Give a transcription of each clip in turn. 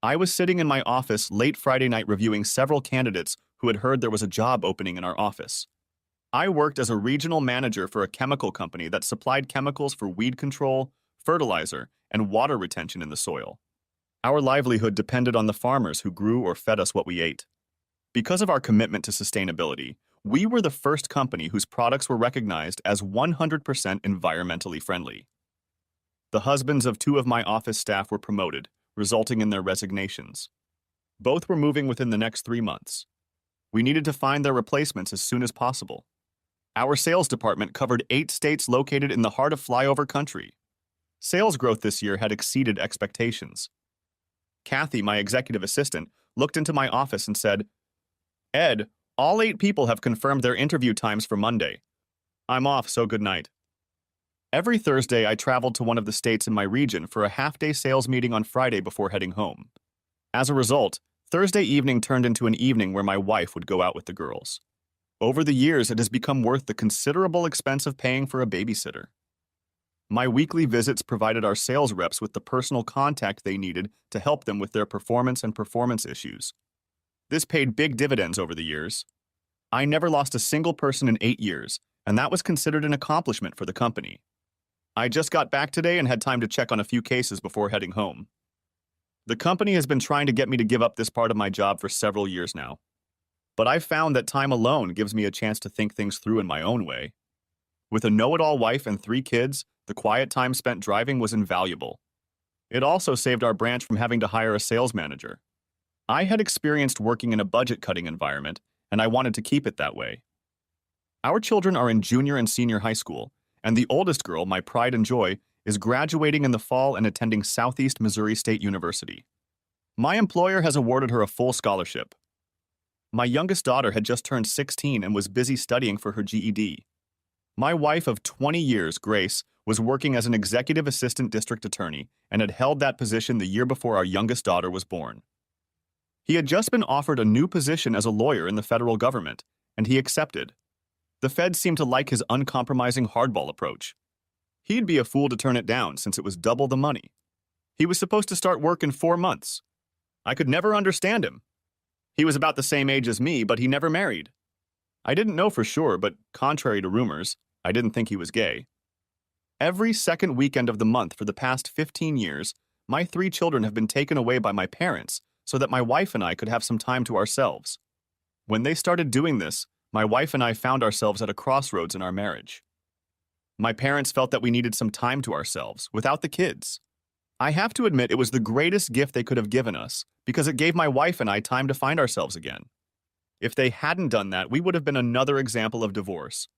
I was sitting in my office late Friday night reviewing several candidates who had heard there was a job opening in our office. I worked as a regional manager for a chemical company that supplied chemicals for weed control, fertilizer, and water retention in the soil. Our livelihood depended on the farmers who grew or fed us what we ate. Because of our commitment to sustainability, we were the first company whose products were recognized as 100% environmentally friendly. The husbands of two of my office staff were promoted, resulting in their resignations. Both were moving within the next 3 months. We needed to find their replacements as soon as possible. Our sales department covered 8 states located in the heart of flyover country. Sales growth this year had exceeded expectations. Kathy, my executive assistant, looked into my office and said, "Ed, all 8 people have confirmed their interview times for Monday. I'm off, so good night." Every Thursday, I traveled to one of the states in my region for a half-day sales meeting on Friday before heading home. As a result, Thursday evening turned into an evening where my wife would go out with the girls. Over the years, it has become worth the considerable expense of paying for a babysitter. My weekly visits provided our sales reps with the personal contact they needed to help them with their performance and performance issues. This paid big dividends over the years. I never lost a single person in 8 years, and that was considered an accomplishment for the company. I just got back today and had time to check on a few cases before heading home. The company has been trying to get me to give up this part of my job for several years now. But I've found that time alone gives me a chance to think things through in my own way. With a know-it-all wife and 3 kids, the quiet time spent driving was invaluable. It also saved our branch from having to hire a sales manager. I had experienced working in a budget-cutting environment, and I wanted to keep it that way. Our children are in junior and senior high school, and the oldest girl, my pride and joy, is graduating in the fall and attending Southeast Missouri State University. My employer has awarded her a full scholarship. My youngest daughter had just turned 16 and was busy studying for her GED. My wife of 20 years, Grace, was working as an executive assistant district attorney and had held that position the year before our youngest daughter was born. He had just been offered a new position as a lawyer in the federal government, and he accepted. The feds seemed to like his uncompromising hardball approach. He'd be a fool to turn it down since it was double the money. He was supposed to start work in 4 months. I could never understand him. He was about the same age as me, but he never married. I didn't know for sure, but contrary to rumors, I didn't think he was gay. Every second weekend of the month for the past 15 years, my 3 children have been taken away by my parents so that my wife and I could have some time to ourselves. When they started doing this, my wife and I found ourselves at a crossroads in our marriage. My parents felt that we needed some time to ourselves, without the kids. I have to admit it was the greatest gift they could have given us, because it gave my wife and I time to find ourselves again. If they hadn't done that, we would have been another example of divorce.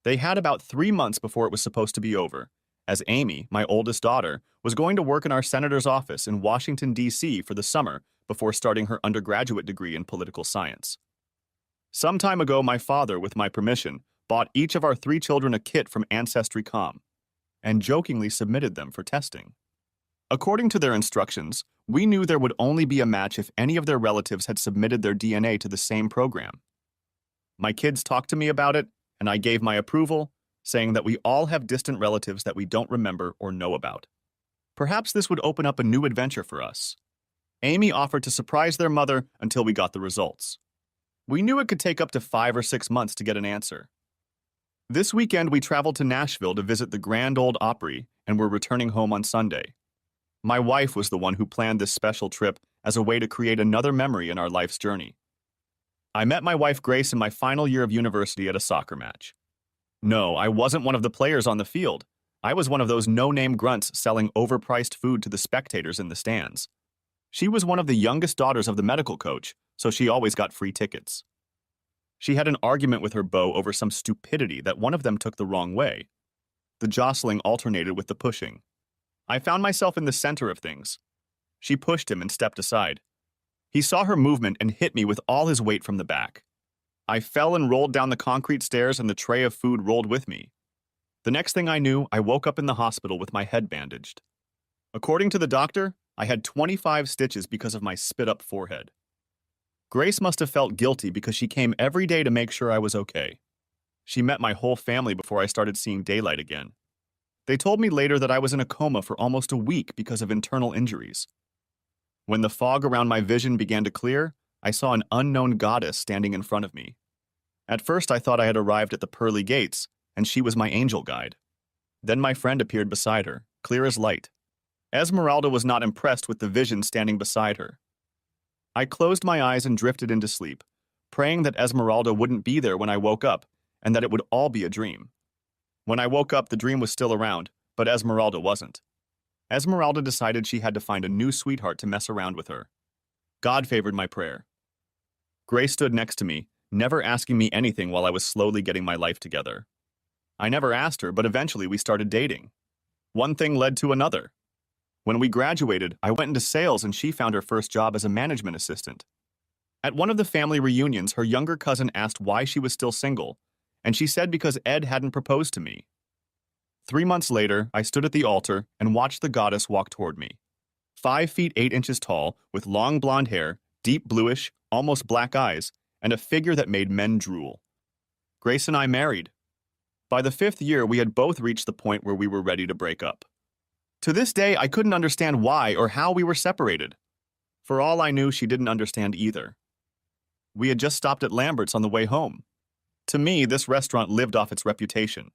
They had about 3 months before it was supposed to be over, as Amy, my oldest daughter, was going to work in our senator's office in Washington, D.C. for the summer before starting her undergraduate degree in political science. Some time ago, my father, with my permission, bought each of our 3 children a kit from Ancestry.com and jokingly submitted them for testing. According to their instructions, we knew there would only be a match if any of their relatives had submitted their DNA to the same program. My kids talked to me about it, and I gave my approval, saying that we all have distant relatives that we don't remember or know about. Perhaps this would open up a new adventure for us. Amy offered to surprise their mother until we got the results. We knew it could take up to 5 or 6 months to get an answer. This weekend, we traveled to Nashville to visit the Grand Ole Opry and were returning home on Sunday. My wife was the one who planned this special trip as a way to create another memory in our life's journey. I met my wife Grace in my final year of university at a soccer match. No, I wasn't one of the players on the field. I was one of those no-name grunts selling overpriced food to the spectators in the stands. She was one of the youngest daughters of the medical coach, so she always got free tickets. She had an argument with her beau over some stupidity that one of them took the wrong way. The jostling alternated with the pushing. I found myself in the center of things. She pushed him and stepped aside. He saw her movement and hit me with all his weight from the back. I fell and rolled down the concrete stairs, and the tray of food rolled with me. The next thing I knew, I woke up in the hospital with my head bandaged. According to the doctor, I had 25 stitches because of my spit-up forehead. Grace must have felt guilty because she came every day to make sure I was okay. She met my whole family before I started seeing daylight again. They told me later that I was in a coma for almost a week because of internal injuries. When the fog around my vision began to clear, I saw an unknown goddess standing in front of me. At first, I thought I had arrived at the pearly gates, and she was my angel guide. Then my friend appeared beside her, clear as light. Esmeralda was not impressed with the vision standing beside her. I closed my eyes and drifted into sleep, praying that Esmeralda wouldn't be there when I woke up, and that it would all be a dream. When I woke up, the dream was still around, but Esmeralda wasn't. Esmeralda decided she had to find a new sweetheart to mess around with her. God favored my prayer. Grace stood next to me, never asking me anything while I was slowly getting my life together. I never asked her, but eventually we started dating. One thing led to another. When we graduated, I went into sales and she found her first job as a management assistant. At one of the family reunions, her younger cousin asked why she was still single, and she said because Ed hadn't proposed to me. 3 months later, I stood at the altar and watched the goddess walk toward me. 5 feet 8 inches tall, with long blonde hair, deep bluish, almost black eyes, and a figure that made men drool. Grace and I married. By the 5th year, we had both reached the point where we were ready to break up. To this day, I couldn't understand why or how we were separated. For all I knew, she didn't understand either. We had just stopped at Lambert's on the way home. To me, this restaurant lived off its reputation.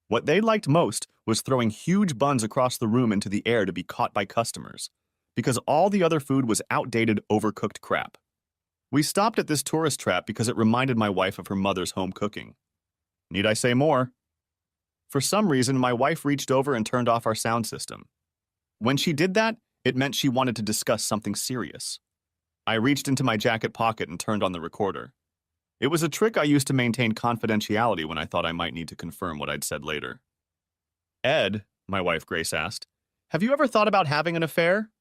What they liked most was throwing huge buns across the room into the air to be caught by customers, because all the other food was outdated, overcooked crap. We stopped at this tourist trap because it reminded my wife of her mother's home cooking. Need I say more? For some reason, my wife reached over and turned off our sound system. When she did that, it meant she wanted to discuss something serious. I reached into my jacket pocket and turned on the recorder. It was a trick I used to maintain confidentiality when I thought I might need to confirm what I'd said later. Ed, my wife Grace asked, have you ever thought about having an affair?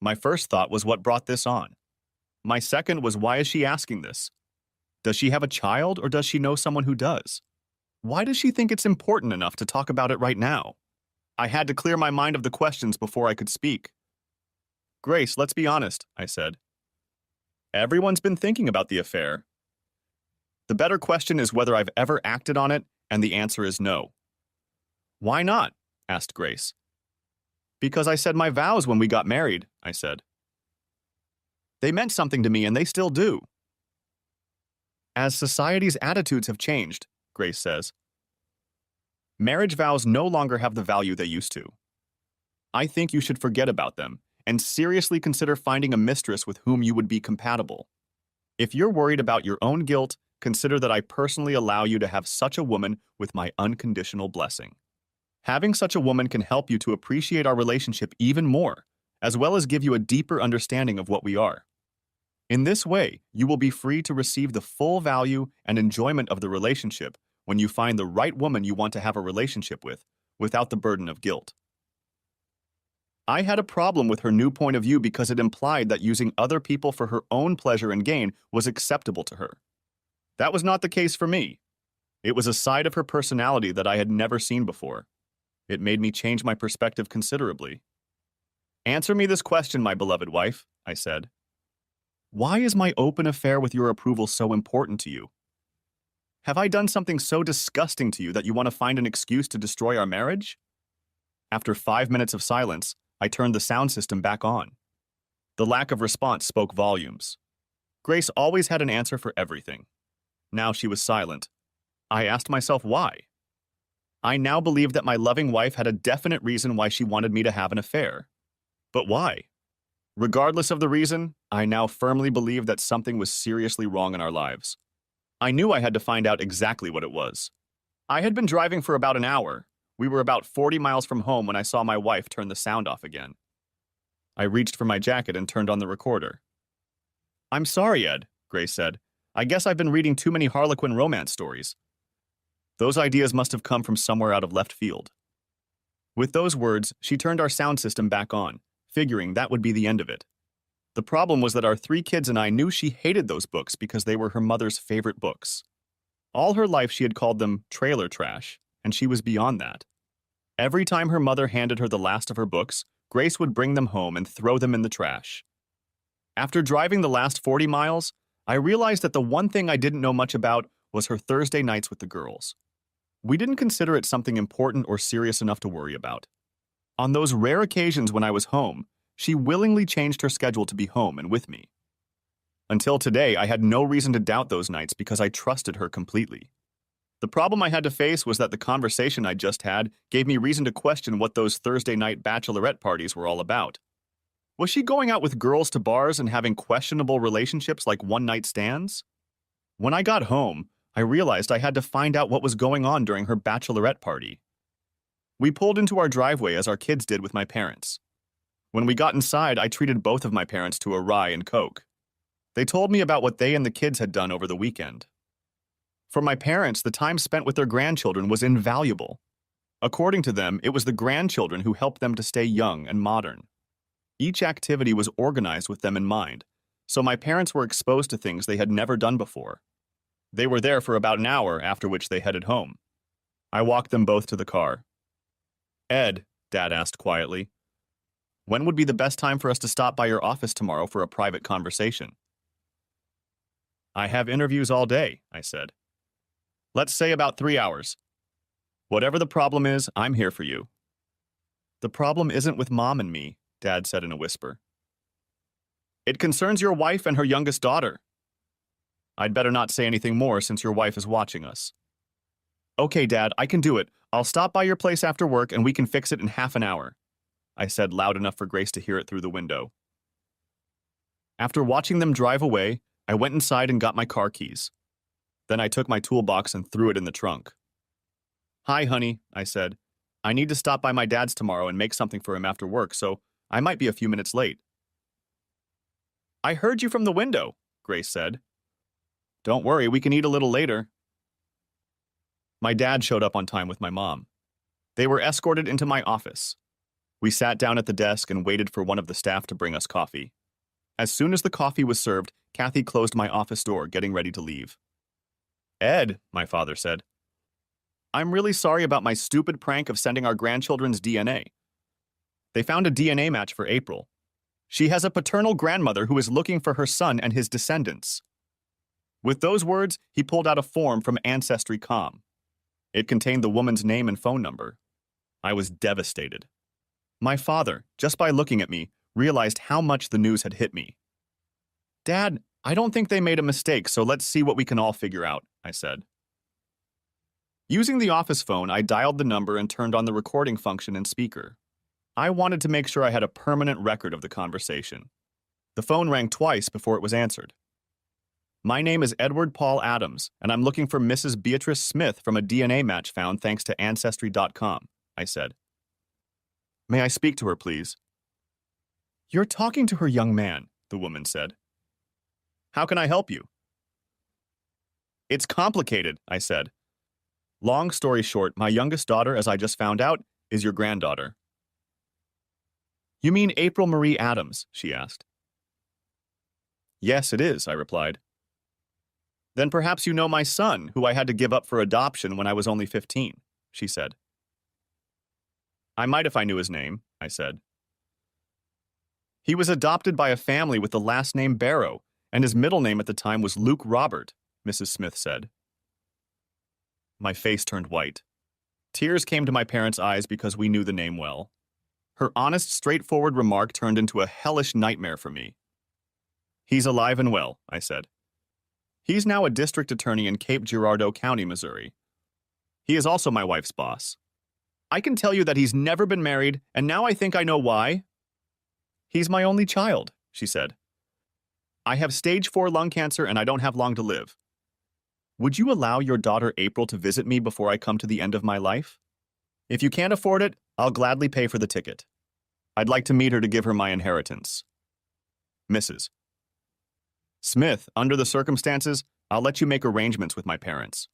My first thought was what brought this on. My second was why is she asking this? Does she have a child or does she know someone who does? Why does she think it's important enough to talk about it right now? I had to clear my mind of the questions before I could speak. Grace, let's be honest, I said. Everyone's been thinking about the affair. The better question is whether I've ever acted on it, and the answer is no. Why not? Asked Grace. Because I said my vows when we got married, I said. They meant something to me, and they still do. As society's attitudes have changed, Grace says, marriage vows no longer have the value they used to. I think you should forget about them and seriously consider finding a mistress with whom you would be compatible. If you're worried about your own guilt, consider that I personally allow you to have such a woman with my unconditional blessing. Having such a woman can help you to appreciate our relationship even more, as well as give you a deeper understanding of what we are. In this way, you will be free to receive the full value and enjoyment of the relationship when you find the right woman you want to have a relationship with, without the burden of guilt. I had a problem with her new point of view because it implied that using other people for her own pleasure and gain was acceptable to her. That was not the case for me. It was a side of her personality that I had never seen before. It made me change my perspective considerably. Answer me this question, my beloved wife, I said. Why is my open affair with your approval so important to you? Have I done something so disgusting to you that you want to find an excuse to destroy our marriage? After 5 minutes of silence, I turned the sound system back on. The lack of response spoke volumes. Grace always had an answer for everything. Now she was silent. I asked myself why. I now believed that my loving wife had a definite reason why she wanted me to have an affair. But why? Regardless of the reason, I now firmly believed that something was seriously wrong in our lives. I knew I had to find out exactly what it was. I had been driving for about an hour. We were about 40 miles from home when I saw my wife turn the sound off again. I reached for my jacket and turned on the recorder. I'm sorry, Ed, Grace said. I guess I've been reading too many Harlequin romance stories. Those ideas must have come from somewhere out of left field. With those words, she turned our sound system back on, figuring that would be the end of it. The problem was that our 3 kids and I knew she hated those books because they were her mother's favorite books. All her life she had called them trailer trash, and she was beyond that. Every time her mother handed her the last of her books, Grace would bring them home and throw them in the trash. After driving the last 40 miles, I realized that the one thing I didn't know much about was her Thursday nights with the girls. We didn't consider it something important or serious enough to worry about. On those rare occasions when I was home, She willingly changed her schedule to be home and with me. Until today, I had no reason to doubt those nights because I trusted her completely. The problem I had to face was that the conversation I just had gave me reason to question what those Thursday night bachelorette parties were all about. Was she going out with girls to bars and having questionable relationships like one-night stands? When I got home, I realized I had to find out what was going on during her bachelorette party. We pulled into our driveway as our kids did with my parents. When we got inside, I treated both of my parents to a rye and Coke. They told me about what they and the kids had done over the weekend. For my parents, the time spent with their grandchildren was invaluable. According to them, it was the grandchildren who helped them to stay young and modern. Each activity was organized with them in mind, so my parents were exposed to things they had never done before. They were there for about an hour, after which they headed home. I walked them both to the car. "Ed," Dad asked quietly, "when would be the best time for us to stop by your office tomorrow for a private conversation?" "I have interviews all day," I said. "Let's say about 3 hours. Whatever the problem is, I'm here for you." "The problem isn't with Mom and me," Dad said in a whisper. "It concerns your wife and her youngest daughter." "I'd better not say anything more since your wife is watching us." "Okay, Dad, I can do it. I'll stop by your place after work and we can fix it in half an hour," I said loud enough for Grace to hear it through the window. After watching them drive away, I went inside and got my car keys. Then I took my toolbox and threw it in the trunk. "Hi, honey," I said. "I need to stop by my dad's tomorrow and make something for him after work, so I might be a few minutes late." "I heard you from the window," Grace said. "Don't worry, we can eat a little later." My dad showed up on time with my mom. They were escorted into my office. We sat down at the desk and waited for one of the staff to bring us coffee. As soon as the coffee was served, Kathy closed my office door, getting ready to leave. "Ed," my father said, "I'm really sorry about my stupid prank of sending our grandchildren's DNA. They found a DNA match for April. She has a paternal grandmother who is looking for her son and his descendants." With those words, he pulled out a form from Ancestry.com. It contained the woman's name and phone number. I was devastated. My father, just by looking at me, realized how much the news had hit me. "Dad, I don't think they made a mistake, so let's see what we can all figure out," I said. Using the office phone, I dialed the number and turned on the recording function and speaker. I wanted to make sure I had a permanent record of the conversation. The phone rang twice before it was answered. "My name is Edward Paul Adams, and I'm looking for Mrs. Beatrice Smith from a DNA match found thanks to Ancestry.com, I said. "May I speak to her, please?" "You're talking to her, young man," the woman said. "How can I help you?" "It's complicated," I said. "Long story short, my youngest daughter, as I just found out, is your granddaughter." "You mean April Marie Adams?" she asked. "Yes, it is," I replied. "Then perhaps you know my son, who I had to give up for adoption when I was only 15, she said. "I might if I knew his name," I said. "He was adopted by a family with the last name Barrow, and his middle name at the time was Luke Robert," Mrs. Smith said. My face turned white. Tears came to my parents' eyes because we knew the name well. Her honest, straightforward remark turned into a hellish nightmare for me. "He's alive and well," I said. "He's now a district attorney in Cape Girardeau County, Missouri. He is also my wife's boss. I can tell you that he's never been married, and now I think I know why." "He's my only child," she said. "I have stage 4 lung cancer and I don't have long to live. Would you allow your daughter April to visit me before I come to the end of my life? If you can't afford it, I'll gladly pay for the ticket. I'd like to meet her to give her my inheritance. Mrs. Smith, under the circumstances, I'll let you make arrangements with my parents.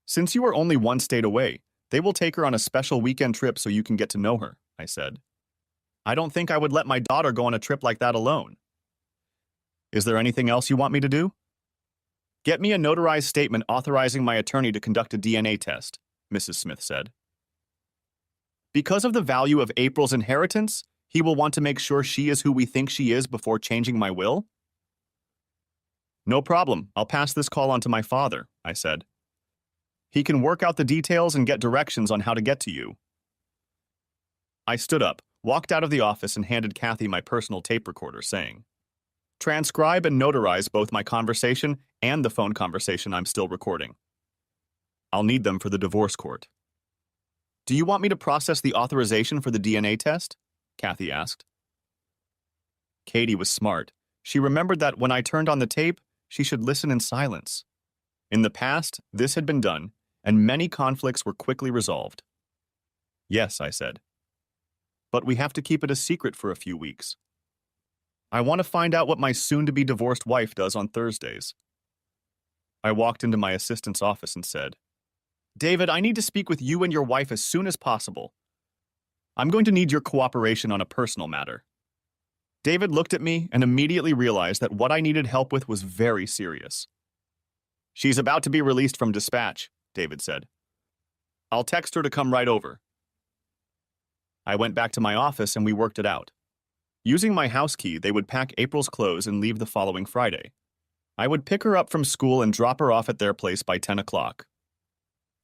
Since you are only one state away, they will take her on a special weekend trip so you can get to know her," I said. "I don't think I would let my daughter go on a trip like that alone." "Is there anything else you want me to do?" "Get me a notarized statement authorizing my attorney to conduct a DNA test," Mrs. Smith said. "Because of the value of April's inheritance, he will want to make sure she is who we think she is before changing my will?" "No problem. I'll pass this call on to my father," I said. "He can work out the details and get directions on how to get to you." I stood up, walked out of the office and handed Kathy my personal tape recorder, saying, "Transcribe and notarize both my conversation and the phone conversation I'm still recording. I'll need them for the divorce court." "Do you want me to process the authorization for the DNA test?" Kathy asked. Katie was smart. She remembered that when I turned on the tape, she should listen in silence. In the past, this had been done, and many conflicts were quickly resolved. "Yes," I said. "But we have to keep it a secret for a few weeks. I want to find out what my soon-to-be divorced wife does on Thursdays." I walked into my assistant's office and said, "David, I need to speak with you and your wife as soon as possible. I'm going to need your cooperation on a personal matter." David looked at me and immediately realized that what I needed help with was very serious. "She's about to be released from dispatch," David said. "I'll text her to come right over." I went back to my office and we worked it out. Using my house key, they would pack April's clothes and leave the following Friday. I would pick her up from school and drop her off at their place by 10 o'clock.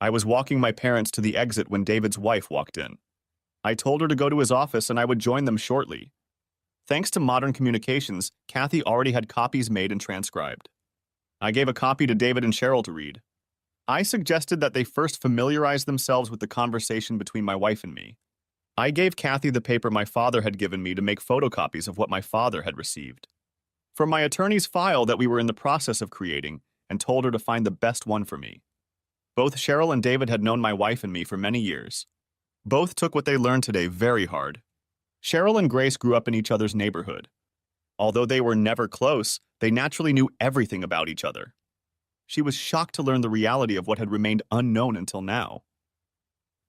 I was walking my parents to the exit when David's wife walked in. I told her to go to his office and I would join them shortly. Thanks to modern communications, Kathy already had copies made and transcribed. I gave a copy to David and Cheryl to read. I suggested that they first familiarize themselves with the conversation between my wife and me. I gave Kathy the paper my father had given me to make photocopies of what my father had received from my attorney's file that we were in the process of creating, and told her to find the best one for me. Both Cheryl and David had known my wife and me for many years. Both took what they learned today very hard. Cheryl and Grace grew up in each other's neighborhood. Although they were never close, they naturally knew everything about each other. She was shocked to learn the reality of what had remained unknown until now.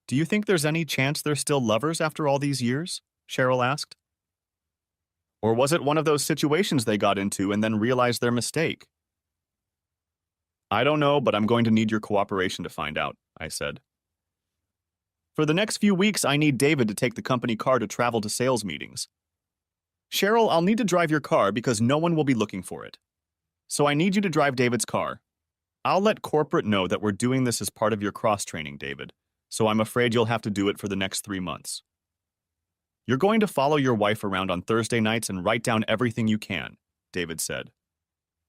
"Do you think there's any chance they're still lovers after all these years?" Cheryl asked. "Or was it one of those situations they got into and then realized their mistake?" "I don't know, but I'm going to need your cooperation to find out," I said. "For the next few weeks, I need David to take the company car to travel to sales meetings. Cheryl, I'll need to drive your car because no one will be looking for it. So I need you to drive David's car. I'll let corporate know that we're doing this as part of your cross-training, David, so I'm afraid you'll have to do it for the next 3 months. You're going to follow your wife around on Thursday nights and write down everything you can," David said,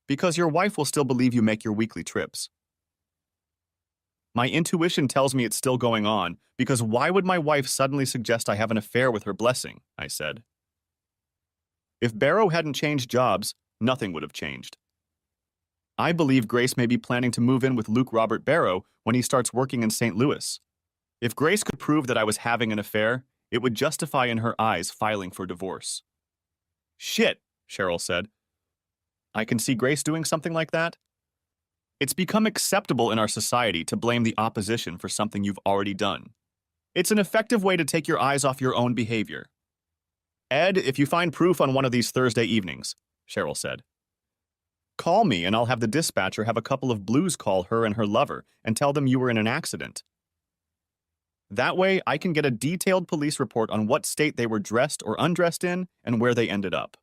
"because your wife will still believe you make your weekly trips." "My intuition tells me it's still going on, because why would my wife suddenly suggest I have an affair with her blessing?" I said. If Barrow hadn't changed jobs, nothing would have changed. I believe Grace may be planning to move in with Luke Robert Barrow when he starts working in St. Louis. If Grace could prove that I was having an affair, it would justify in her eyes filing for divorce. "Shit," Cheryl said. "I can see Grace doing something like that." It's become acceptable in our society to blame the opposition for something you've already done. It's an effective way to take your eyes off your own behavior. "Ed, if you find proof on one of these Thursday evenings," Cheryl said, "call me and I'll have the dispatcher have a couple of blues call her and her lover and tell them you were in an accident. That way, I can get a detailed police report on what state they were dressed or undressed in and where they ended up.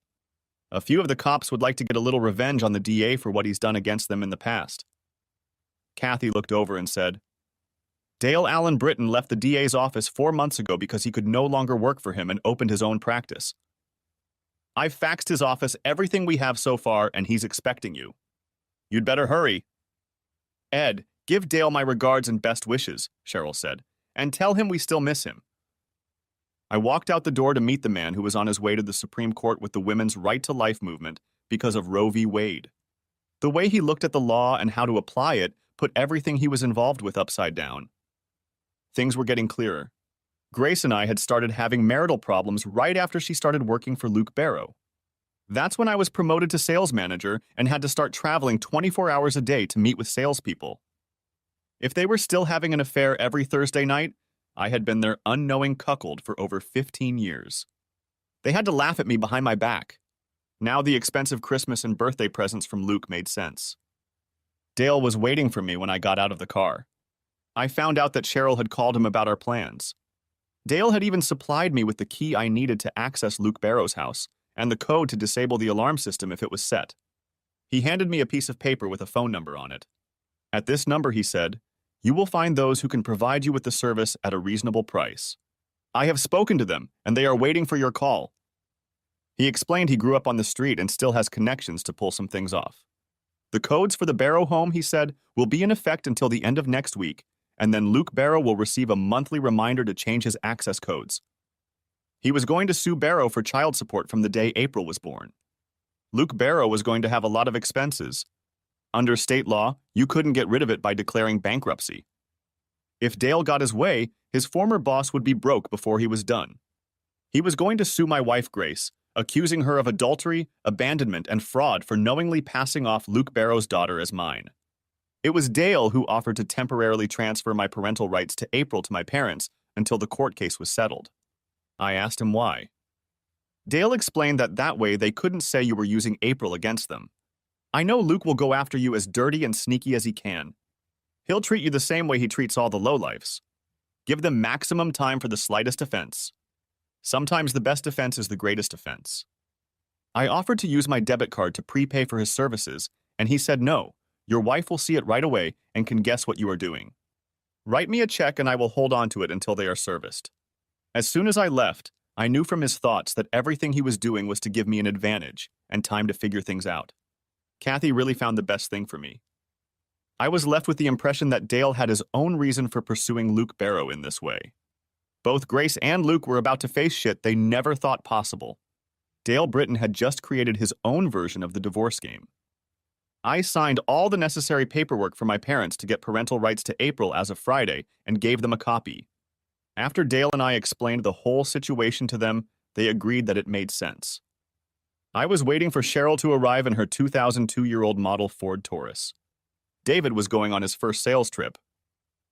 A few of the cops would like to get a little revenge on the DA for what he's done against them in the past." Kathy looked over and said, "Dale Allen Britton left the DA's office 4 months ago because he could no longer work for him and opened his own practice. I've faxed his office everything we have so far, and he's expecting you. You'd better hurry." "Ed, give Dale my regards and best wishes," Cheryl said, "and tell him we still miss him." I walked out the door to meet the man who was on his way to the Supreme Court with the women's right to life movement because of Roe v. Wade. The way he looked at the law and how to apply it put everything he was involved with upside down. Things were getting clearer. Grace and I had started having marital problems right after she started working for Luke Barrow. That's when I was promoted to sales manager and had to start traveling 24 hours a day to meet with salespeople. If they were still having an affair every Thursday night, I had been their unknowing cuckold for over 15 years. They had to laugh at me behind my back. Now the expensive Christmas and birthday presents from Luke made sense. Dale was waiting for me when I got out of the car. I found out that Cheryl had called him about our plans. Dale had even supplied me with the key I needed to access Luke Barrow's house and the code to disable the alarm system if it was set. He handed me a piece of paper with a phone number on it. At this number, he said, "You will find those who can provide you with the service at a reasonable price. I have spoken to them, and they are waiting for your call. He explained he grew up on the street and still has connections to pull some things off. The codes for the Barrow home, he said, will be in effect until the end of next week, and then Luke Barrow will receive a monthly reminder to change his access codes. He was going to sue Barrow for child support from the day April was born. Luke Barrow was going to have a lot of expenses. Under state law, you couldn't get rid of it by declaring bankruptcy. If Dale got his way, his former boss would be broke before he was done. He was going to sue my wife, Grace, accusing her of adultery, abandonment, and fraud for knowingly passing off Luke Barrow's daughter as mine. It was Dale who offered to temporarily transfer my parental rights to April to my parents until the court case was settled. I asked him why. Dale explained that way they couldn't say you were using April against them. I know Luke will go after you as dirty and sneaky as he can. He'll treat you the same way he treats all the lowlifes. Give them maximum time for the slightest offense. Sometimes the best defense is the greatest offense. I offered to use my debit card to prepay for his services, and he said no. Your wife will see it right away and can guess what you are doing. Write me a check and I will hold on to it until they are serviced. As soon as I left, I knew from his thoughts that everything he was doing was to give me an advantage and time to figure things out. Kathy really found the best thing for me. I was left with the impression that Dale had his own reason for pursuing Luke Barrow in this way. Both Grace and Luke were about to face shit they never thought possible. Dale Britton had just created his own version of the divorce game. I signed all the necessary paperwork for my parents to get parental rights to April as of Friday and gave them a copy. After Dale and I explained the whole situation to them, they agreed that it made sense. I was waiting for Cheryl to arrive in her 2002-year-old model Ford Taurus. David was going on his first sales trip.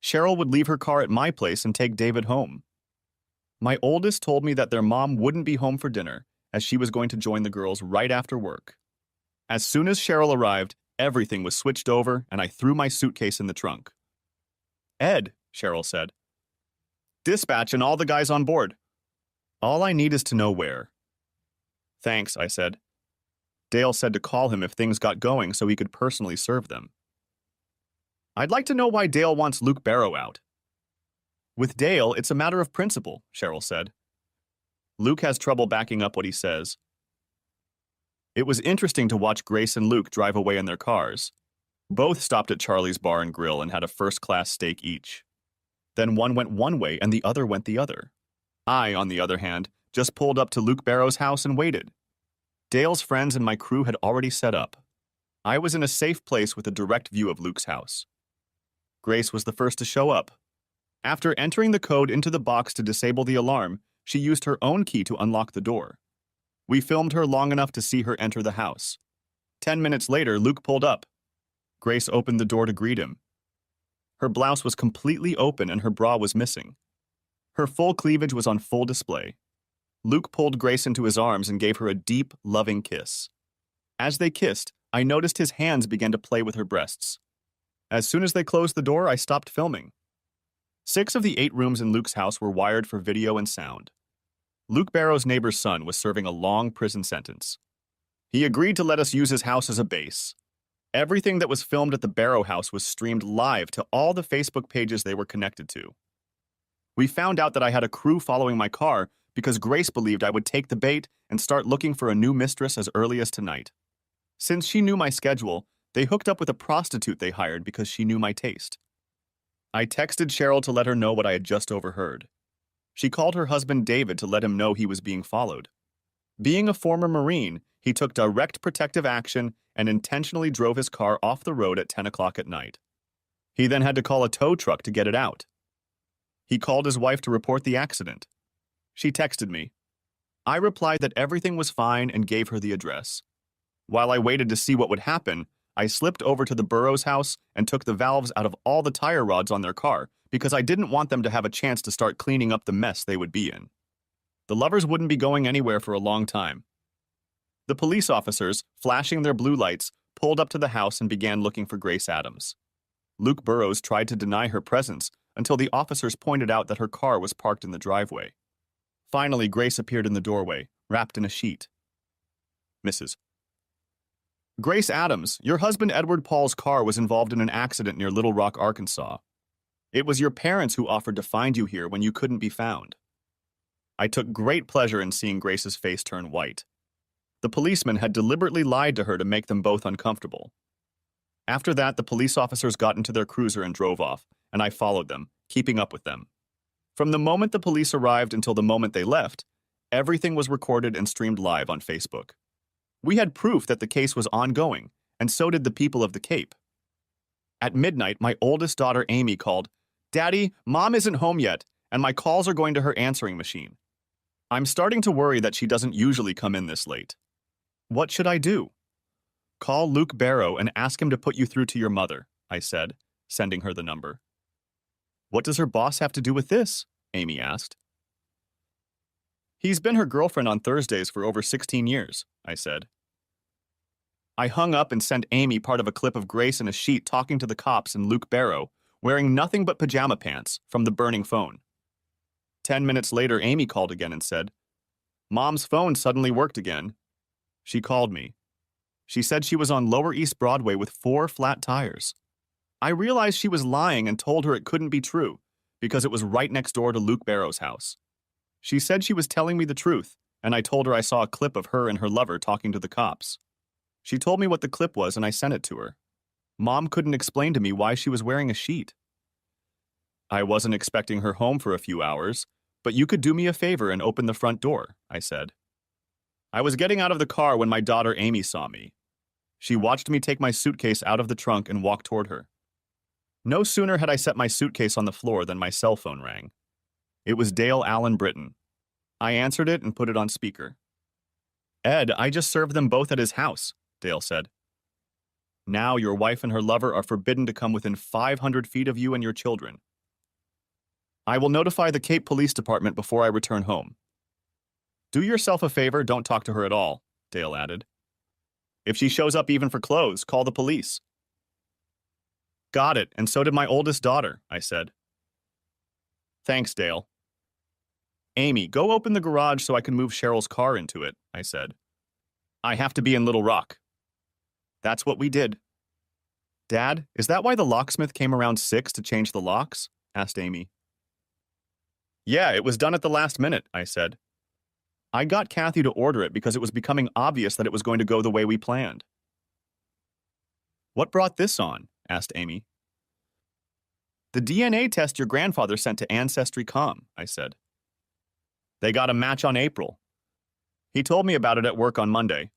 Cheryl would leave her car at my place and take David home. My oldest told me that their mom wouldn't be home for dinner, as she was going to join the girls right after work. As soon as Cheryl arrived, everything was switched over, and I threw my suitcase in the trunk. Ed, Cheryl said. Dispatch and all the guys on board. All I need is to know where. Thanks, I said. Dale said to call him if things got going so he could personally serve them. I'd like to know why Dale wants Luke Barrow out. With Dale, it's a matter of principle, Cheryl said. Luke has trouble backing up what he says. It was interesting to watch Grace and Luke drive away in their cars. Both stopped at Charlie's Bar and Grill and had a first-class steak each. Then one went one way and the other went the other. I, on the other hand, just pulled up to Luke Barrow's house and waited. Dale's friends and my crew had already set up. I was in a safe place with a direct view of Luke's house. Grace was the first to show up. After entering the code into the box to disable the alarm, she used her own key to unlock the door. We filmed her long enough to see her enter the house. 10 minutes later, Luke pulled up. Grace opened the door to greet him. Her blouse was completely open and her bra was missing. Her full cleavage was on full display. Luke pulled Grace into his arms and gave her a deep, loving kiss. As they kissed, I noticed his hands began to play with her breasts. As soon as they closed the door, I stopped filming. 6 of the 8 rooms in Luke's house were wired for video and sound. Luke Barrow's neighbor's son was serving a long prison sentence. He agreed to let us use his house as a base. Everything that was filmed at the Barrow house was streamed live to all the Facebook pages they were connected to. We found out that I had a crew following my car because Grace believed I would take the bait and start looking for a new mistress as early as tonight. Since she knew my schedule, they hooked up with a prostitute they hired because she knew my taste. I texted Cheryl to let her know what I had just overheard. She called her husband David to let him know he was being followed. Being a former Marine, he took direct protective action and intentionally drove his car off the road at 10 o'clock at night. He then had to call a tow truck to get it out. He called his wife to report the accident. She texted me. I replied that everything was fine and gave her the address. While I waited to see what would happen, I slipped over to the Burrows' house and took the valves out of all the tire rods on their car because I didn't want them to have a chance to start cleaning up the mess they would be in. The lovers wouldn't be going anywhere for a long time. The police officers, flashing their blue lights, pulled up to the house and began looking for Grace Adams. Luke Burrows tried to deny her presence until the officers pointed out that her car was parked in the driveway. Finally, Grace appeared in the doorway, wrapped in a sheet. Mrs. Grace Adams, your husband Edward Paul's car was involved in an accident near Little Rock, Arkansas. It was your parents who offered to find you here when you couldn't be found. I took great pleasure in seeing Grace's face turn white. The policeman had deliberately lied to her to make them both uncomfortable. After that, the police officers got into their cruiser and drove off, and I followed them, keeping up with them. From the moment the police arrived until the moment they left, everything was recorded and streamed live on Facebook. We had proof that the case was ongoing, and so did the people of the Cape. At midnight, my oldest daughter Amy called, "Daddy, Mom isn't home yet, and my calls are going to her answering machine. I'm starting to worry that she doesn't usually come in this late. What should I do?" "Call Luke Barrow and ask him to put you through to your mother," I said, sending her the number. "What does her boss have to do with this?" Amy asked. "He's been her girlfriend on Thursdays for over 16 years, I said. I hung up and sent Amy part of a clip of Grace in a sheet talking to the cops and Luke Barrow, wearing nothing but pajama pants, from the burning phone. 10 minutes later, Amy called again and said, "Mom's phone suddenly worked again." She called me. She said she was on Lower East Broadway with 4 flat tires. I realized she was lying and told her it couldn't be true, because it was right next door to Luke Barrow's house. She said she was telling me the truth, and I told her I saw a clip of her and her lover talking to the cops. She told me what the clip was and I sent it to her. Mom couldn't explain to me why she was wearing a sheet. "I wasn't expecting her home for a few hours, but you could do me a favor and open the front door," I said. I was getting out of the car when my daughter Amy saw me. She watched me take my suitcase out of the trunk and walk toward her. No sooner had I set my suitcase on the floor than my cell phone rang. It was Dale Allen Britton. I answered it and put it on speaker. "Ed, I just served them both at his house," Dale said. "Now your wife and her lover are forbidden to come within 500 feet of you and your children. I will notify the Cape Police Department before I return home. Do yourself a favor, don't talk to her at all," Dale added. "If she shows up even for clothes, call the police." "Got it, and so did my oldest daughter," I said. "Thanks, Dale." "Amy, go open the garage so I can move Cheryl's car into it," I said. "I have to be in Little Rock." That's what we did. "Dad, is that why the locksmith came around 6 to change the locks?" asked Amy. "Yeah, it was done at the last minute," I said. "I got Kathy to order it because it was becoming obvious that it was going to go the way we planned." "What brought this on?" asked Amy. "The DNA test your grandfather sent to Ancestry.com, I said. "They got a match on April. He told me about it at work on Monday.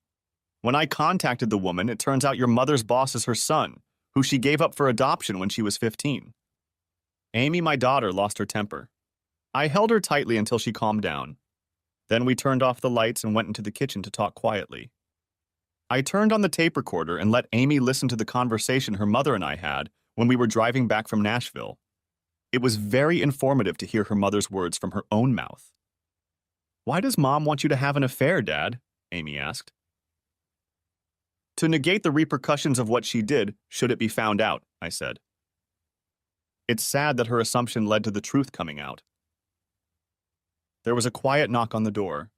When I contacted the woman, it turns out your mother's boss is her son, who she gave up for adoption when she was 15. Amy, my daughter, lost her temper. I held her tightly until she calmed down. Then we turned off the lights and went into the kitchen to talk quietly. I turned on the tape recorder and let Amy listen to the conversation her mother and I had when we were driving back from Nashville. It was very informative to hear her mother's words from her own mouth. "Why does Mom want you to have an affair, Dad?" Amy asked. "To negate the repercussions of what she did, should it be found out," I said. It's sad that her assumption led to the truth coming out. There was a quiet knock on the door.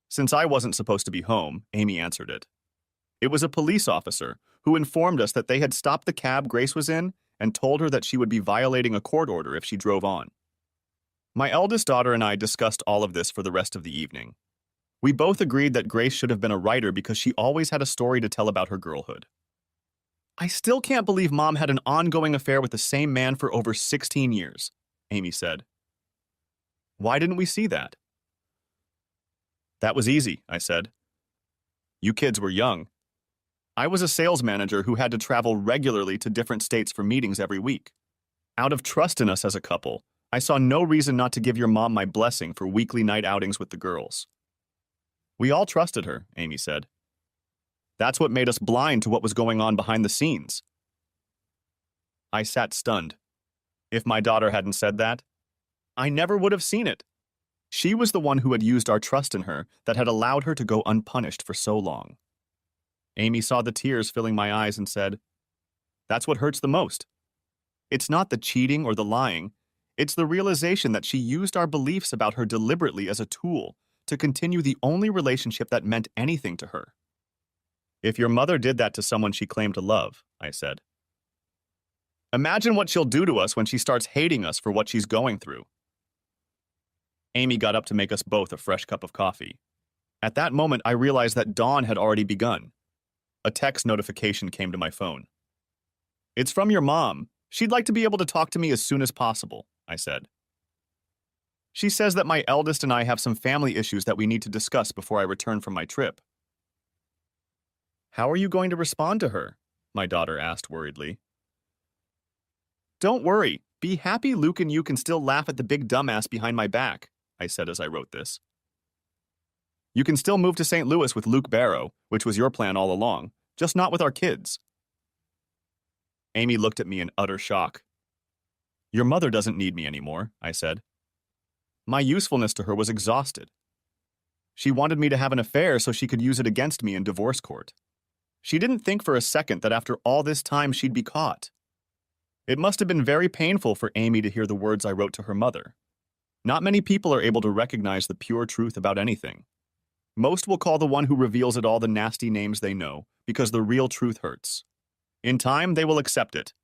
Since I wasn't supposed to be home, Amy answered it. It was a police officer who informed us that they had stopped the cab Grace was in and told her that she would be violating a court order if she drove on. My eldest daughter and I discussed all of this for the rest of the evening. We both agreed that Grace should have been a writer because she always had a story to tell about her girlhood. "I still can't believe Mom had an ongoing affair with the same man for over 16 years, Amy said. "Why didn't we see that?" "That was easy," I said. "You kids were young. I was a sales manager who had to travel regularly to different states for meetings every week. Out of trust in us as a couple, I saw no reason not to give your mom my blessing for weekly night outings with the girls." "We all trusted her," Amy said. "That's what made us blind to what was going on behind the scenes." I sat stunned. If my daughter hadn't said that, I never would have seen it. She was the one who had used our trust in her that had allowed her to go unpunished for so long. Amy saw the tears filling my eyes and said, "That's what hurts the most. It's not the cheating or the lying. It's the realization that she used our beliefs about her deliberately as a tool to continue the only relationship that meant anything to her." "If your mother did that to someone she claimed to love," I said, "imagine what she'll do to us when she starts hating us for what she's going through." Amy got up to make us both a fresh cup of coffee. At that moment, I realized that dawn had already begun. A text notification came to my phone. "It's from your mom. She'd like to be able to talk to me as soon as possible," I said. "She says that my eldest and I have some family issues that we need to discuss before I return from my trip." "How are you going to respond to her?" my daughter asked worriedly. "Don't worry. Be happy Luke and you can still laugh at the big dumbass behind my back," I said as I wrote this. "You can still move to St. Louis with Luke Barrow, which was your plan all along, just not with our kids." Amy looked at me in utter shock. "Your mother doesn't need me anymore," I said. My usefulness to her was exhausted. She wanted me to have an affair so she could use it against me in divorce court. She didn't think for a second that after all this time she'd be caught. It must have been very painful for Amy to hear the words I wrote to her mother. Not many people are able to recognize the pure truth about anything. Most will call the one who reveals it all the nasty names they know, because the real truth hurts. In time, they will accept it.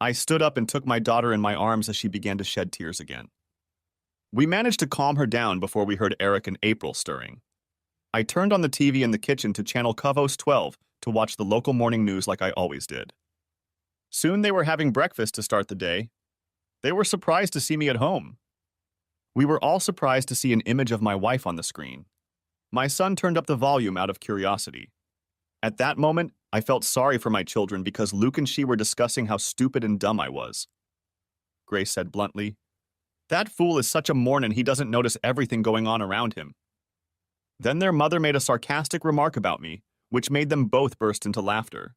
I stood up and took my daughter in my arms as she began to shed tears again. We managed to calm her down before we heard Eric and April stirring. I turned on the TV in the kitchen to channel Covos 12 to watch the local morning news like I always did. Soon they were having breakfast to start the day. They were surprised to see me at home. We were all surprised to see an image of my wife on the screen. My son turned up the volume out of curiosity. At that moment, I felt sorry for my children because Luke and she were discussing how stupid and dumb I was. Grace said bluntly, "That fool is such a mornin' he doesn't notice everything going on around him." Then their mother made a sarcastic remark about me, which made them both burst into laughter.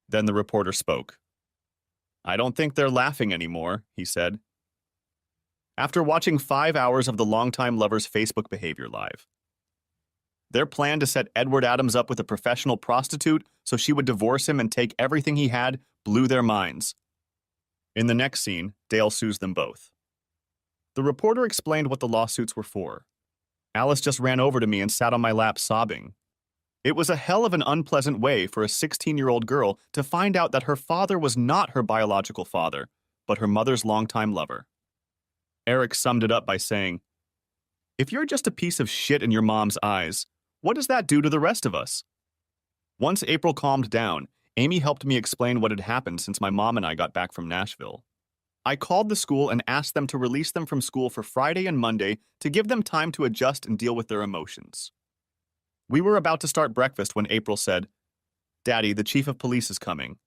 Then the reporter spoke. "I don't think they're laughing anymore," he said. After watching 5 hours of the longtime lovers' Facebook behavior live. Their plan to set Edward Adams up with a professional prostitute so she would divorce him and take everything he had blew their minds. In the next scene, Dale sues them both. The reporter explained what the lawsuits were for. Alice just ran over to me and sat on my lap sobbing. It was a hell of an unpleasant way for a 16-year-old girl to find out that her father was not her biological father, but her mother's longtime lover. Eric summed it up by saying, "If you're just a piece of shit in your mom's eyes, what does that do to the rest of us?" Once April calmed down, Amy helped me explain what had happened since my mom and I got back from Nashville. I called the school and asked them to release them from school for Friday and Monday to give them time to adjust and deal with their emotions. We were about to start breakfast when April said, "Daddy, the chief of police is coming."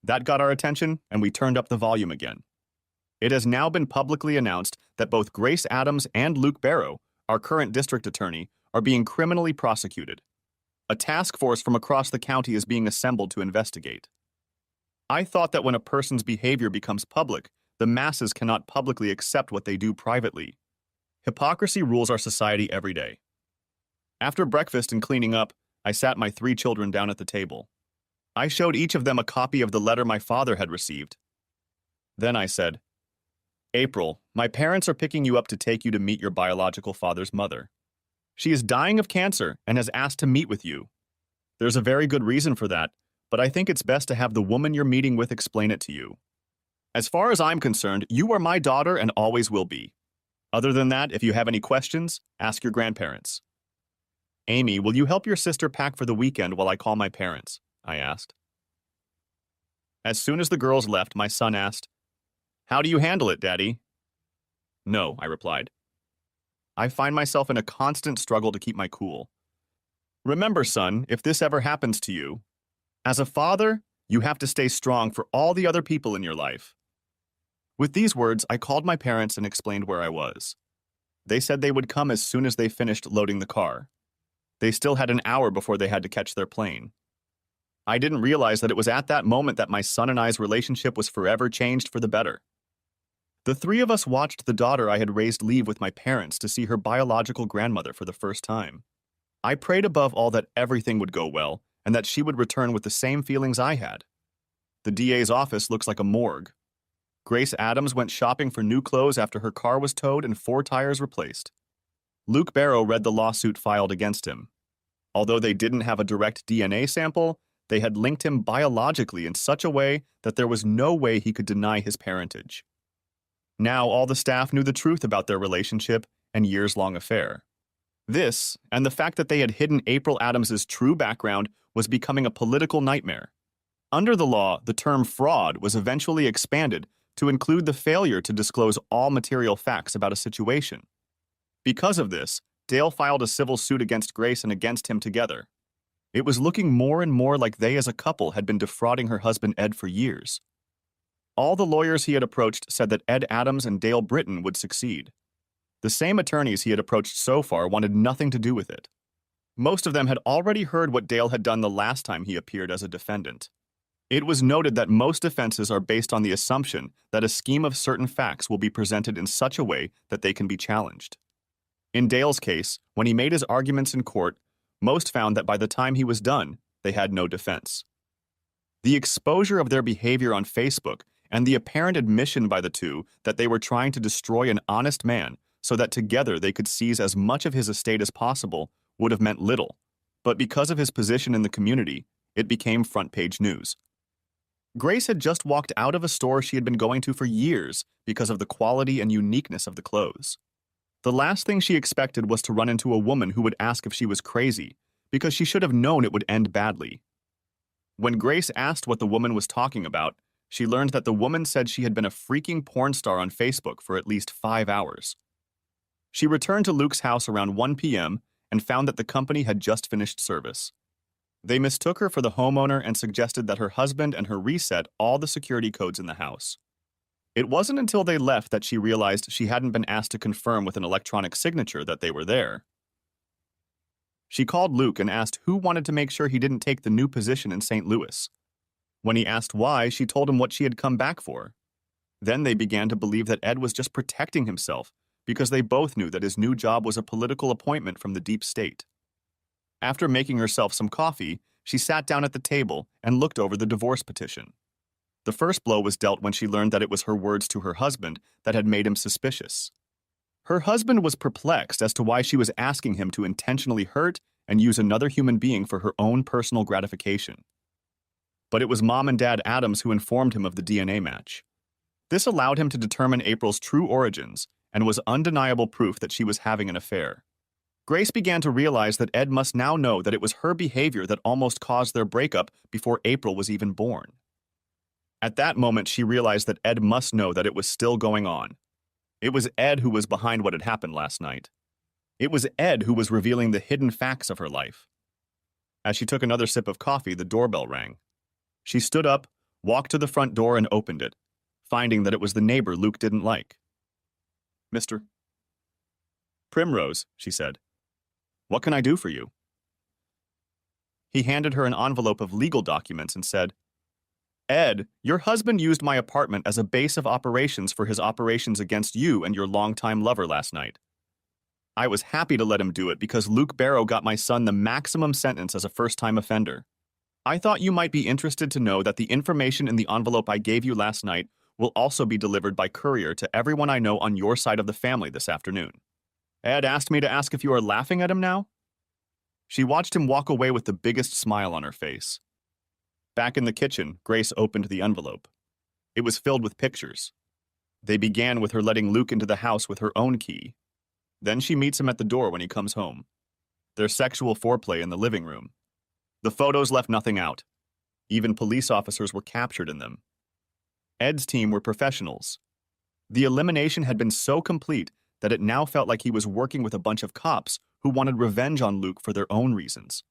That got our attention, and we turned up the volume again. It has now been publicly announced that both Grace Adams and Luke Barrow, our current district attorney, are being criminally prosecuted. A task force from across the county is being assembled to investigate. I thought that when a person's behavior becomes public, the masses cannot publicly accept what they do privately. Hypocrisy rules our society every day. After breakfast and cleaning up, I sat my 3 children down at the table. I showed each of them a copy of the letter my father had received. Then I said, "April, my parents are picking you up to take you to meet your biological father's mother. She is dying of cancer and has asked to meet with you. There's a very good reason for that, but I think it's best to have the woman you're meeting with explain it to you. As far as I'm concerned, you are my daughter and always will be. Other than that, if you have any questions, ask your grandparents." "Amy, will you help your sister pack for the weekend while I call my parents?" I asked. As soon as the girls left, my son asked, "How do you handle it, Daddy?" "No," I replied. I find myself in a constant struggle to keep my cool. Remember, son, if this ever happens to you, as a father, you have to stay strong for all the other people in your life. With these words, I called my parents and explained where I was. They said they would come as soon as they finished loading the car. They still had an hour before they had to catch their plane. I didn't realize that it was at that moment that my son and I's relationship was forever changed for the better. The 3 of us watched the daughter I had raised leave with my parents to see her biological grandmother for the first time. I prayed above all that everything would go well and that she would return with the same feelings I had. The DA's office looks like a morgue. Grace Adams went shopping for new clothes after her car was towed and 4 tires replaced. Luke Barrow read the lawsuit filed against him. Although they didn't have a direct DNA sample, they had linked him biologically in such a way that there was no way he could deny his parentage. Now all the staff knew the truth about their relationship, and years-long affair. This, and the fact that they had hidden April Adams's true background, was becoming a political nightmare. Under the law, the term fraud was eventually expanded to include the failure to disclose all material facts about a situation. Because of this, Dale filed a civil suit against Grace and against him together. It was looking more and more like they as a couple had been defrauding her husband Ed for years. All the lawyers he had approached said that Ed Adams and Dale Britton would succeed. The same attorneys he had approached so far wanted nothing to do with it. Most of them had already heard what Dale had done the last time he appeared as a defendant. It was noted that most defenses are based on the assumption that a scheme of certain facts will be presented in such a way that they can be challenged. In Dale's case, when he made his arguments in court, most found that by the time he was done, they had no defense. The exposure of their behavior on Facebook and the apparent admission by the two that they were trying to destroy an honest man so that together they could seize as much of his estate as possible would have meant little, but because of his position in the community, it became front-page news. Grace had just walked out of a store she had been going to for years because of the quality and uniqueness of the clothes. The last thing she expected was to run into a woman who would ask if she was crazy, because she should have known it would end badly. When Grace asked what the woman was talking about, she learned that the woman said she had been a freaking porn star on Facebook for at least 5 hours. She returned to Luke's house around 1 p.m. and found that the company had just finished service. They mistook her for the homeowner and suggested that her husband and her reset all the security codes in the house. It wasn't until they left that she realized she hadn't been asked to confirm with an electronic signature that they were there. She called Luke and asked who wanted to make sure he didn't take the new position in St. Louis. When he asked why, she told him what she had come back for. Then they began to believe that Ed was just protecting himself because they both knew that his new job was a political appointment from the deep state. After making herself some coffee, she sat down at the table and looked over the divorce petition. The first blow was dealt when she learned that it was her words to her husband that had made him suspicious. Her husband was perplexed as to why she was asking him to intentionally hurt and use another human being for her own personal gratification. But it was Mom and Dad Adams who informed him of the DNA match. This allowed him to determine April's true origins and was undeniable proof that she was having an affair. Grace began to realize that Ed must now know that it was her behavior that almost caused their breakup before April was even born. At that moment, she realized that Ed must know that it was still going on. It was Ed who was behind what had happened last night. It was Ed who was revealing the hidden facts of her life. As she took another sip of coffee, the doorbell rang. She stood up, walked to the front door, and opened it, finding that it was the neighbor Luke didn't like. "Mr. Primrose," she said. "What can I do for you?" He handed her an envelope of legal documents and said, "Ed, your husband used my apartment as a base of operations for his operations against you and your longtime lover last night. I was happy to let him do it because Luke Barrow got my son the maximum sentence as a first-time offender. I thought you might be interested to know that the information in the envelope I gave you last night will also be delivered by courier to everyone I know on your side of the family this afternoon." Ed asked me to ask if you are laughing at him now? She watched him walk away with the biggest smile on her face. Back in the kitchen, Grace opened the envelope. It was filled with pictures. They began with her letting Luke into the house with her own key. Then she meets him at the door when he comes home. Their sexual foreplay in the living room. The photos left nothing out. Even police officers were captured in them. Ed's team were professionals. The elimination had been so complete that it now felt like he was working with a bunch of cops who wanted revenge on Luke for their own reasons.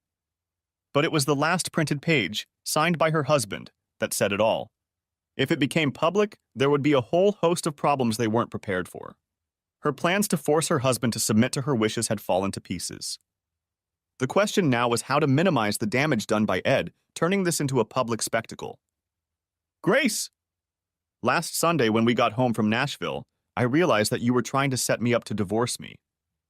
But it was the last printed page, signed by her husband, that said it all. If it became public, there would be a whole host of problems they weren't prepared for. Her plans to force her husband to submit to her wishes had fallen to pieces. The question now was how to minimize the damage done by Ed, turning this into a public spectacle. "Grace! Last Sunday when we got home from Nashville, I realized that you were trying to set me up to divorce me.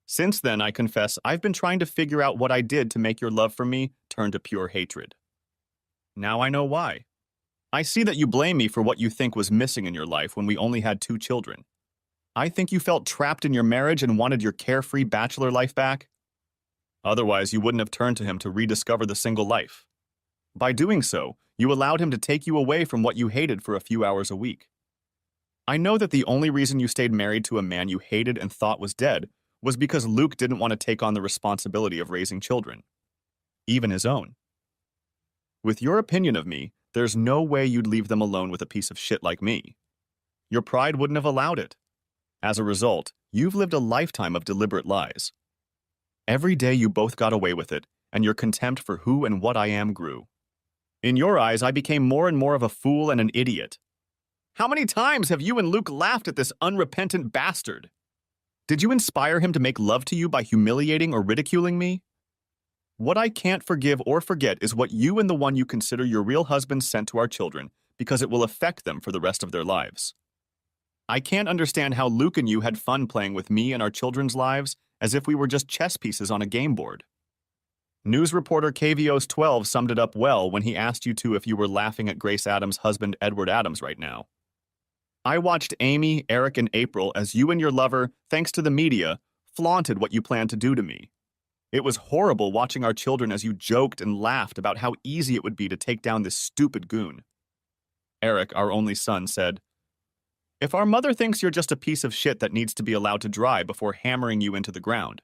Since then, I confess, I've been trying to figure out what I did to make your love for me turn to pure hatred. Now I know why. I see that you blame me for what you think was missing in your life when we only had 2 children. I think you felt trapped in your marriage and wanted your carefree bachelor life back. Otherwise, you wouldn't have turned to him to rediscover the single life. By doing so, you allowed him to take you away from what you hated for a few hours a week. I know that the only reason you stayed married to a man you hated and thought was dead was because Luke didn't want to take on the responsibility of raising children, even his own. With your opinion of me, there's no way you'd leave them alone with a piece of shit like me. Your pride wouldn't have allowed it. As a result, you've lived a lifetime of deliberate lies. Every day you both got away with it, and your contempt for who and what I am grew. In your eyes, I became more and more of a fool and an idiot. How many times have you and Luke laughed at this unrepentant bastard? Did you inspire him to make love to you by humiliating or ridiculing me? What I can't forgive or forget is what you and the one you consider your real husband sent to our children, because it will affect them for the rest of their lives. I can't understand how Luke and you had fun playing with me and our children's lives as if we were just chess pieces on a game board. News reporter KVO's 12 summed it up well when he asked you two if you were laughing at Grace Adams' husband Edward Adams right now. I watched Amy, Eric, and April as you and your lover, thanks to the media, flaunted what you planned to do to me. It was horrible watching our children as you joked and laughed about how easy it would be to take down this stupid goon. Eric, our only son, said, "If our mother thinks you're just a piece of shit that needs to be allowed to dry before hammering you into the ground,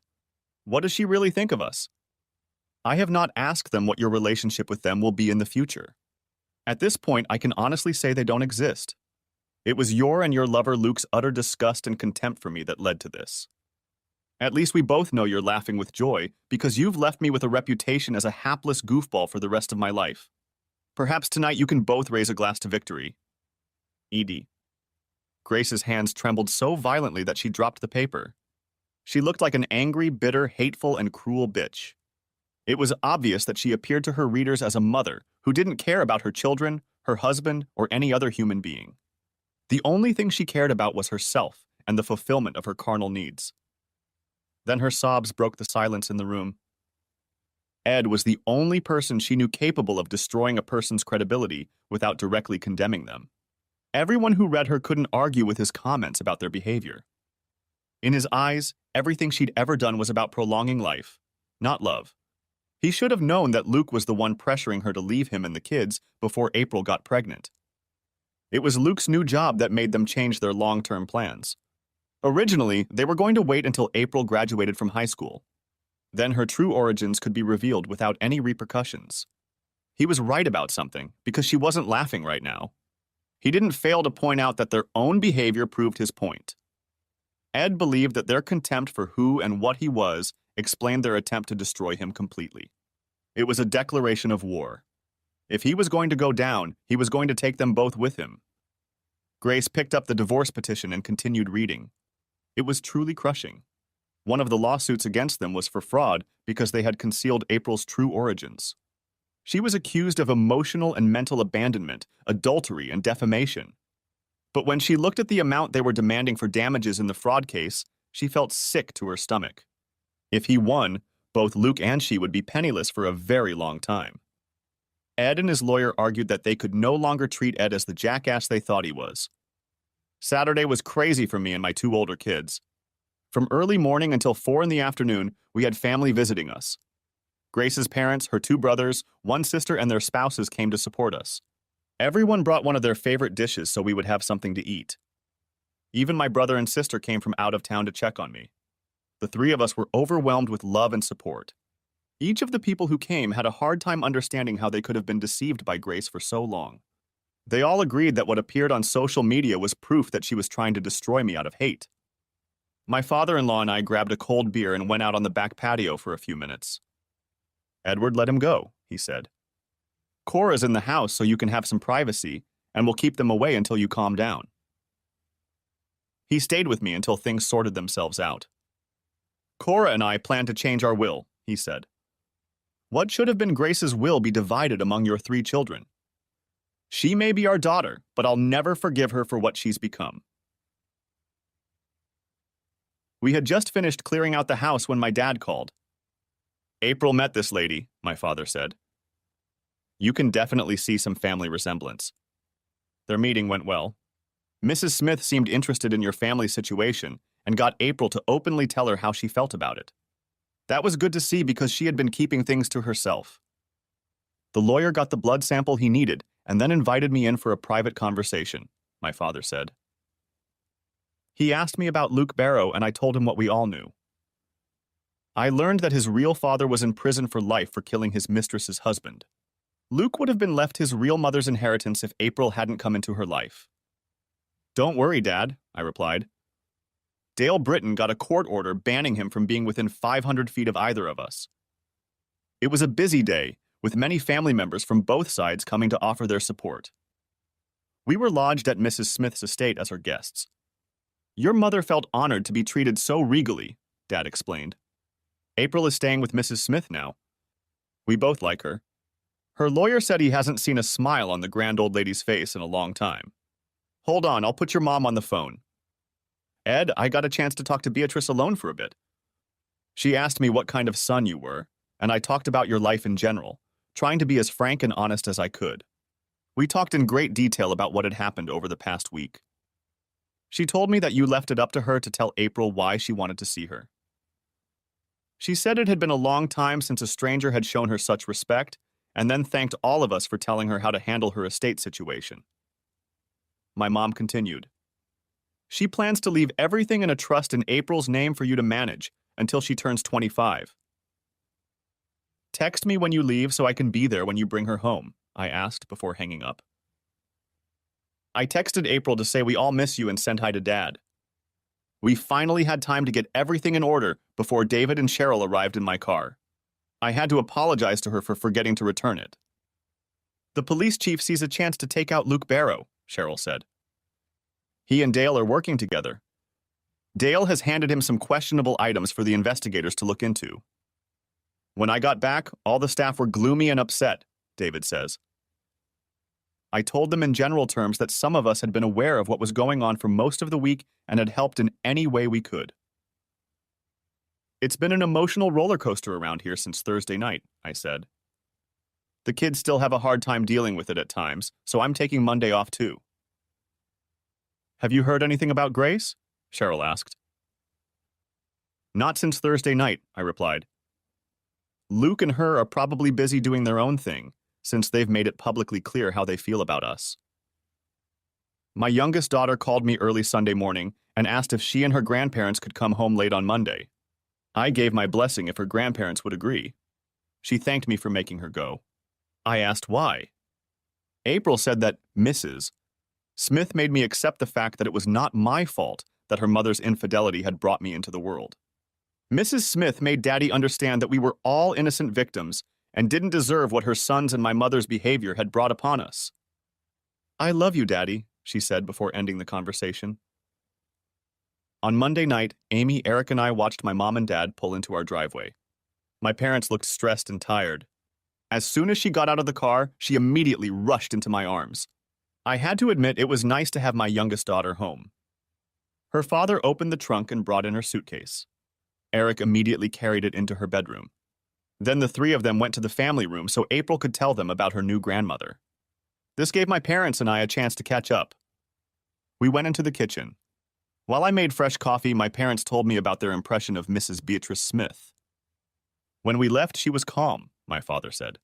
what does she really think of us? I have not asked them what your relationship with them will be in the future. At this point, I can honestly say they don't exist. It was your and your lover Luke's utter disgust and contempt for me that led to this. At least we both know you're laughing with joy because you've left me with a reputation as a hapless goofball for the rest of my life. Perhaps tonight you can both raise a glass to victory. Edie." Grace's hands trembled so violently that she dropped the paper. She looked like an angry, bitter, hateful, and cruel bitch. It was obvious that she appeared to her readers as a mother who didn't care about her children, her husband, or any other human being. The only thing she cared about was herself and the fulfillment of her carnal needs. Then her sobs broke the silence in the room. Ed was the only person she knew capable of destroying a person's credibility without directly condemning them. Everyone who read her couldn't argue with his comments about their behavior. In his eyes, everything she'd ever done was about prolonging life, not love. He should have known that Luke was the one pressuring her to leave him and the kids before April got pregnant. It was Luke's new job that made them change their long-term plans. Originally, they were going to wait until April graduated from high school. Then her true origins could be revealed without any repercussions. He was right about something, because she wasn't laughing right now. He didn't fail to point out that their own behavior proved his point. Ed believed that their contempt for who and what he was explained their attempt to destroy him completely. It was a declaration of war. If he was going to go down, he was going to take them both with him. Grace picked up the divorce petition and continued reading. It was truly crushing. One of the lawsuits against them was for fraud because they had concealed April's true origins. She was accused of emotional and mental abandonment, adultery, and defamation. But when she looked at the amount they were demanding for damages in the fraud case, she felt sick to her stomach. If he won, both Luke and she would be penniless for a very long time. Ed and his lawyer argued that they could no longer treat Ed as the jackass they thought he was. Saturday was crazy for me and my two older kids. From early morning until 4 in the afternoon, we had family visiting us. Grace's parents, her 2 brothers, 1 sister, and their spouses came to support us. Everyone brought one of their favorite dishes so we would have something to eat. Even my brother and sister came from out of town to check on me. The 3 of us were overwhelmed with love and support. Each of the people who came had a hard time understanding how they could have been deceived by Grace for so long. They all agreed that what appeared on social media was proof that she was trying to destroy me out of hate. My father-in-law and I grabbed a cold beer and went out on the back patio for a few minutes. "Edward, let him go," he said. "Cora's in the house so you can have some privacy, and we'll keep them away until you calm down." He stayed with me until things sorted themselves out. "Cora and I plan to change our will," he said. "What should have been Grace's will be divided among your 3 children. She may be our daughter, but I'll never forgive her for what she's become." We had just finished clearing out the house when my dad called. "April met this lady," my father said. "You can definitely see some family resemblance." Their meeting went well. Mrs. Smith seemed interested in your family situation and got April to openly tell her how she felt about it. That was good to see because she had been keeping things to herself. The lawyer got the blood sample he needed and then invited me in for a private conversation, my father said. He asked me about Luke Barrow and I told him what we all knew. I learned that his real father was in prison for life for killing his mistress's husband. Luke would have been left his real mother's inheritance if April hadn't come into her life. Don't worry, Dad, I replied. Dale Britton got a court order banning him from being within 500 feet of either of us. It was a busy day, with many family members from both sides coming to offer their support. We were lodged at Mrs. Smith's estate as her guests. Your mother felt honored to be treated so regally, Dad explained. April is staying with Mrs. Smith now. We both like her. Her lawyer said he hasn't seen a smile on the grand old lady's face in a long time. Hold on, I'll put your mom on the phone. Ed, I got a chance to talk to Beatrice alone for a bit. She asked me what kind of son you were, and I talked about your life in general, trying to be as frank and honest as I could. We talked in great detail about what had happened over the past week. She told me that you left it up to her to tell April why she wanted to see her. She said it had been a long time since a stranger had shown her such respect, and then thanked all of us for telling her how to handle her estate situation. My mom continued. She plans to leave everything in a trust in April's name for you to manage until she turns 25. Text me when you leave so I can be there when you bring her home, I asked before hanging up. I texted April to say we all miss you and sent hi to Dad. We finally had time to get everything in order before David and Cheryl arrived in my car. I had to apologize to her for forgetting to return it. The police chief sees a chance to take out Luke Barrow, Cheryl said. He and Dale are working together. Dale has handed him some questionable items for the investigators to look into. When I got back, all the staff were gloomy and upset, David says. I told them in general terms that some of us had been aware of what was going on for most of the week and had helped in any way we could. It's been an emotional roller coaster around here since Thursday night, I said. The kids still have a hard time dealing with it at times, so I'm taking Monday off too. Have you heard anything about Grace? Cheryl asked. Not since Thursday night, I replied. Luke and her are probably busy doing their own thing, since they've made it publicly clear how they feel about us. My youngest daughter called me early Sunday morning and asked if she and her grandparents could come home late on Monday. I gave my blessing if her grandparents would agree. She thanked me for making her go. I asked why. April said that Mrs. Smith made me accept the fact that it was not my fault that her mother's infidelity had brought me into the world. Mrs. Smith made Daddy understand that we were all innocent victims and didn't deserve what her son's and my mother's behavior had brought upon us. I love you, Daddy, she said before ending the conversation. On Monday night, Amy, Eric, and I watched my mom and dad pull into our driveway. My parents looked stressed and tired. As soon as she got out of the car, she immediately rushed into my arms. I had to admit it was nice to have my youngest daughter home. Her father opened the trunk and brought in her suitcase. Eric immediately carried it into her bedroom. Then the three of them went to the family room so April could tell them about her new grandmother. This gave my parents and I a chance to catch up. We went into the kitchen. While I made fresh coffee, my parents told me about their impression of Mrs. Beatrice Smith. When we left, she was calm, my father said.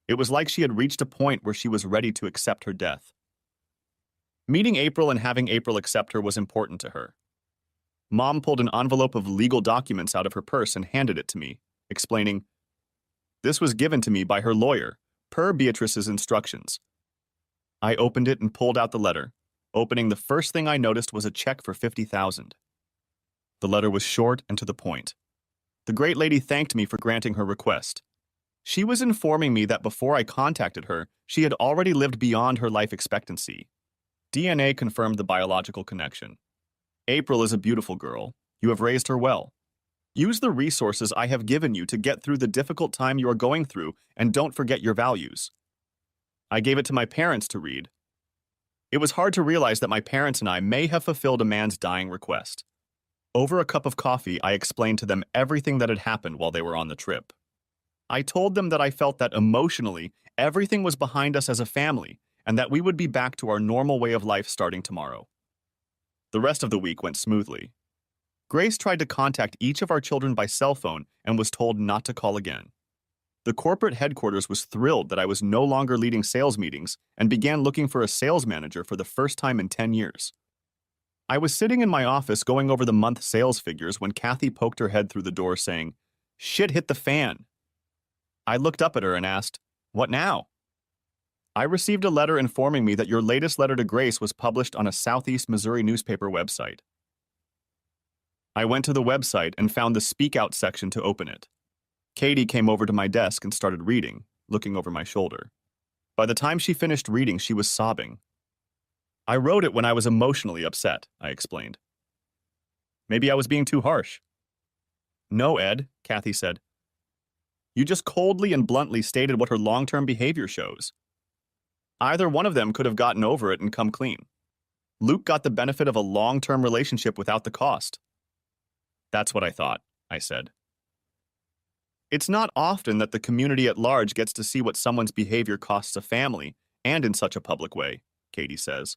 It was like she had reached a point where she was ready to accept her death. Meeting April and having April accept her was important to her. Mom pulled an envelope of legal documents out of her purse and handed it to me, explaining, "This was given to me by her lawyer, per Beatrice's instructions." I opened it and pulled out the letter. Opening, the first thing I noticed was a check for $50,000. The letter was short and to the point. The great lady thanked me for granting her request. She was informing me that before I contacted her, she had already lived beyond her life expectancy. DNA confirmed the biological connection. April is a beautiful girl. You have raised her well. Use the resources I have given you to get through the difficult time you are going through, and don't forget your values. I gave it to my parents to read. It was hard to realize that my parents and I may have fulfilled a man's dying request. Over a cup of coffee, I explained to them everything that had happened while they were on the trip. I told them that I felt that emotionally, everything was behind us as a family, and that we would be back to our normal way of life starting tomorrow. The rest of the week went smoothly. Grace tried to contact each of our children by cell phone and was told not to call again. The corporate headquarters was thrilled that I was no longer leading sales meetings and began looking for a sales manager for the first time in 10 years. I was sitting in my office going over the month sales figures when Kathy poked her head through the door saying, "Shit hit the fan." I looked up at her and asked, "What now?" "I received a letter informing me that your latest letter to Grace was published on a Southeast Missouri newspaper website." I went to the website and found the Speak Out section to open it. Katie came over to my desk and started reading, looking over my shoulder. By the time she finished reading, she was sobbing. "I wrote it when I was emotionally upset," I explained. "Maybe I was being too harsh." "No, Ed," Kathy said. "You just coldly and bluntly stated what her long-term behavior shows. Either one of them could have gotten over it and come clean. Luke got the benefit of a long-term relationship without the cost." "That's what I thought," I said. "It's not often that the community at large gets to see what someone's behavior costs a family, and in such a public way," Katie says.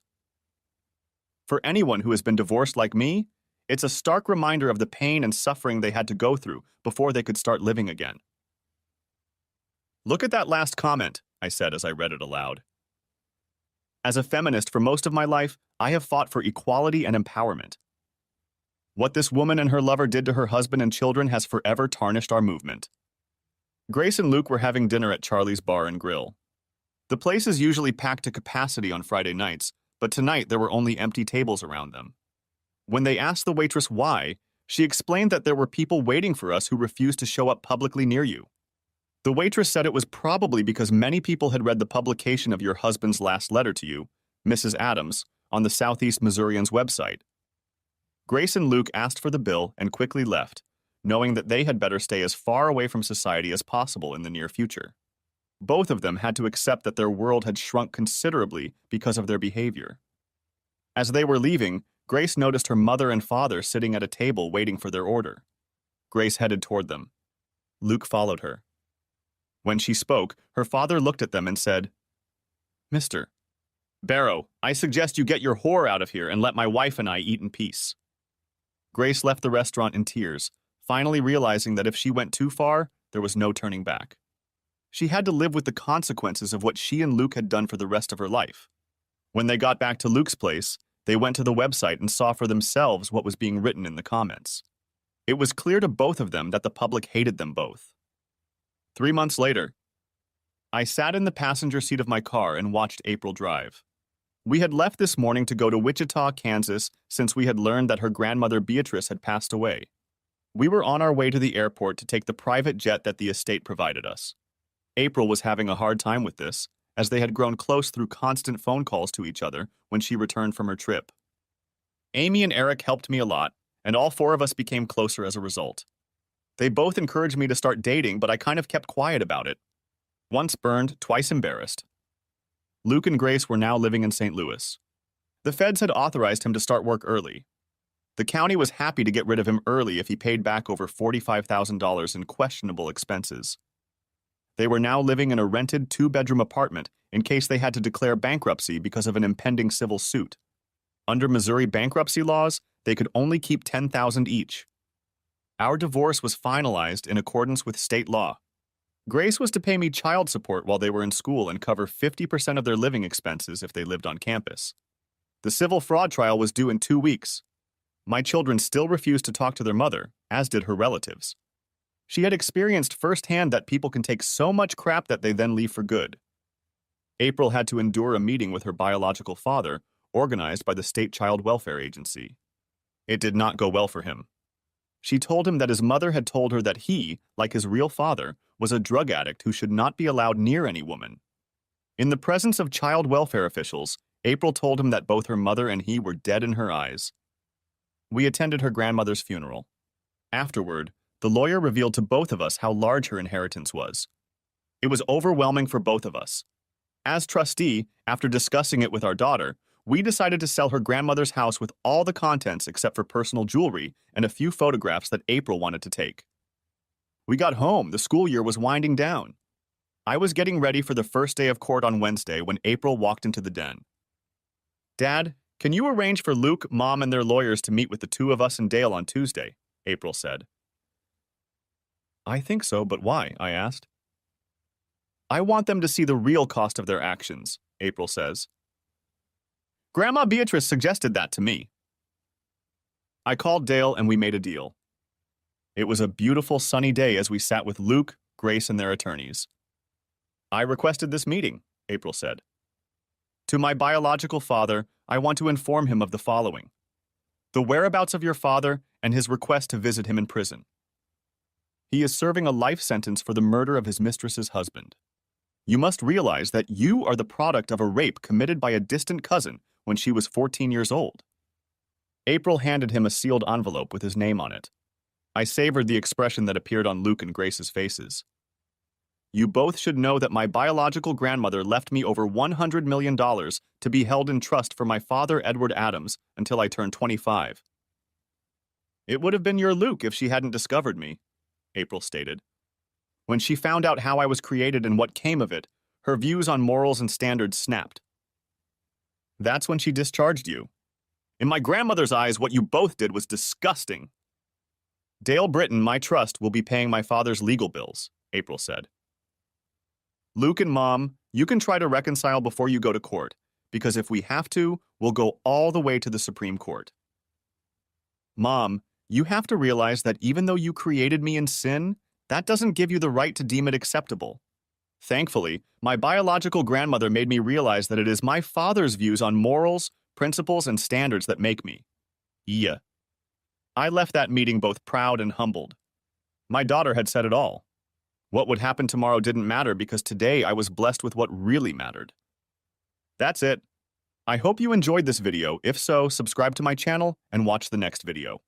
"For anyone who has been divorced like me, it's a stark reminder of the pain and suffering they had to go through before they could start living again." "Look at that last comment," I said as I read it aloud. "As a feminist for most of my life, I have fought for equality and empowerment. What this woman and her lover did to her husband and children has forever tarnished our movement." Grace and Luke were having dinner at Charlie's Bar and Grill. The place is usually packed to capacity on Friday nights, but tonight there were only empty tables around them. When they asked the waitress why, she explained that there were people waiting for us who refused to show up publicly near you. The waitress said it was probably because many people had read the publication of your husband's last letter to you, Mrs. Adams, on the Southeast Missourian's website. Grace and Luke asked for the bill and quickly left, knowing that they had better stay as far away from society as possible in the near future. Both of them had to accept that their world had shrunk considerably because of their behavior. As they were leaving, Grace noticed her mother and father sitting at a table waiting for their order. Grace headed toward them. Luke followed her. When she spoke, her father looked at them and said, "Mr. Barrow, I suggest you get your whore out of here and let my wife and I eat in peace." Grace left the restaurant in tears, finally realizing that if she went too far, there was no turning back. She had to live with the consequences of what she and Luke had done for the rest of her life. When they got back to Luke's place, they went to the website and saw for themselves what was being written in the comments. It was clear to both of them that the public hated them both. 3 months later, I sat in the passenger seat of my car and watched April drive. We had left this morning to go to Wichita, Kansas, since we had learned that her grandmother Beatrice had passed away. We were on our way to the airport to take the private jet that the estate provided us. April was having a hard time with this, as they had grown close through constant phone calls to each other when she returned from her trip. Amy and Eric helped me a lot, and all 4 of us became closer as a result. They both encouraged me to start dating, but I kind of kept quiet about it. Once burned, twice embarrassed. Luke and Grace were now living in St. Louis. The feds had authorized him to start work early. The county was happy to get rid of him early if he paid back over $45,000 in questionable expenses. They were now living in a rented 2-bedroom apartment in case they had to declare bankruptcy because of an impending civil suit. Under Missouri bankruptcy laws, they could only keep $10,000 each. Our divorce was finalized in accordance with state law. Grace was to pay me child support while they were in school and cover 50% of their living expenses if they lived on campus. The civil fraud trial was due in 2 weeks. My children still refused to talk to their mother, as did her relatives. She had experienced firsthand that people can take so much crap that they then leave for good. April had to endure a meeting with her biological father, organized by the state child welfare agency. It did not go well for him. She told him that his mother had told her that he, like his real father, was a drug addict who should not be allowed near any woman. In the presence of child welfare officials, April told him that both her mother and he were dead in her eyes. We attended her grandmother's funeral. Afterward, the lawyer revealed to both of us how large her inheritance was. It was overwhelming for both of us. As trustee, after discussing it with our daughter, we decided to sell her grandmother's house with all the contents except for personal jewelry and a few photographs that April wanted to take. We got home. The school year was winding down. I was getting ready for the first day of court on Wednesday when April walked into the den. "Dad, can you arrange for Luke, Mom, and their lawyers to meet with the 2 of us and Dale on Tuesday?" April said. "I think so, but why?" I asked. "I want them to see the real cost of their actions," April says. "Grandma Beatrice suggested that to me." I called Dale and we made a deal. It was a beautiful sunny day as we sat with Luke, Grace, and their attorneys. I requested this meeting, April said. To my biological father, I want to inform him of the following: the whereabouts of your father and his request to visit him in prison. He is serving a life sentence for the murder of his mistress's husband. You must realize that you are the product of a rape committed by a distant cousin when she was 14 years old. April handed him a sealed envelope with his name on it. I savored the expression that appeared on Luke and Grace's faces. You both should know that my biological grandmother left me over $100 million to be held in trust for my father, Edward Adams, until I turned 25. It would have been your Luke if she hadn't discovered me, April stated. When she found out how I was created and what came of it, her views on morals and standards snapped. That's when she discharged you. In my grandmother's eyes, what you both did was disgusting. Dale Britton, my trust, will be paying my father's legal bills, April said. Luke and Mom, you can try to reconcile before you go to court, because if we have to, we'll go all the way to the Supreme Court. Mom, you have to realize that even though you created me in sin, that doesn't give you the right to deem it acceptable. Thankfully, my biological grandmother made me realize that it is my father's views on morals, principles, and standards that make me. Yeah. I left that meeting both proud and humbled. My daughter had said it all. What would happen tomorrow didn't matter because today I was blessed with what really mattered. That's it. I hope you enjoyed this video. If so, subscribe to my channel and watch the next video.